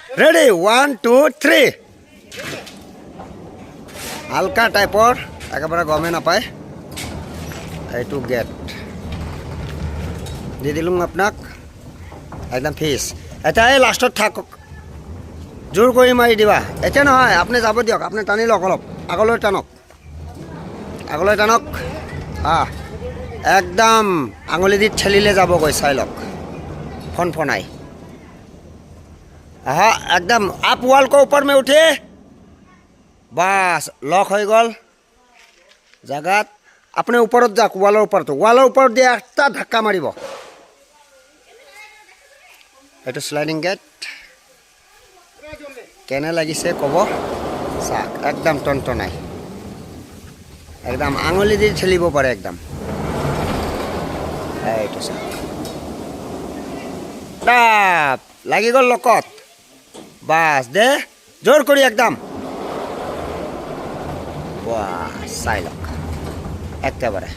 ready 1 2 3 হালকা টাইপৰ একেবাৰে গমে নাপায় এইটো গেট দি দিলোঁ আপোনাক একদম ফিজ এতিয়া এই লাষ্টত থাকক জোৰ কৰি মাৰি দিবা এতিয়া নহয় আপুনি যাব দিয়ক আপুনি টানি লওক অলপ আগলৈ টানক একদম আঙুলি দি ঠেলিলে যাবগৈ চাই লওক ফনফনাই हाँ एकदम आप वॉल को ऊपर में उठे बस लॉक हो गल जगह अपने ऊपर जाक वालर ऊपर दिए एक धक्का मारिब ये स्लाइडिंग गेट केने लगिसे कब चाक एकदम टनटनाई एकदम आঙुली दी ठेलिब पारे एकदम ये चाक टाप लगी गल लकत বাস দে জোর করি একদম বাস চাই লওক একেবারে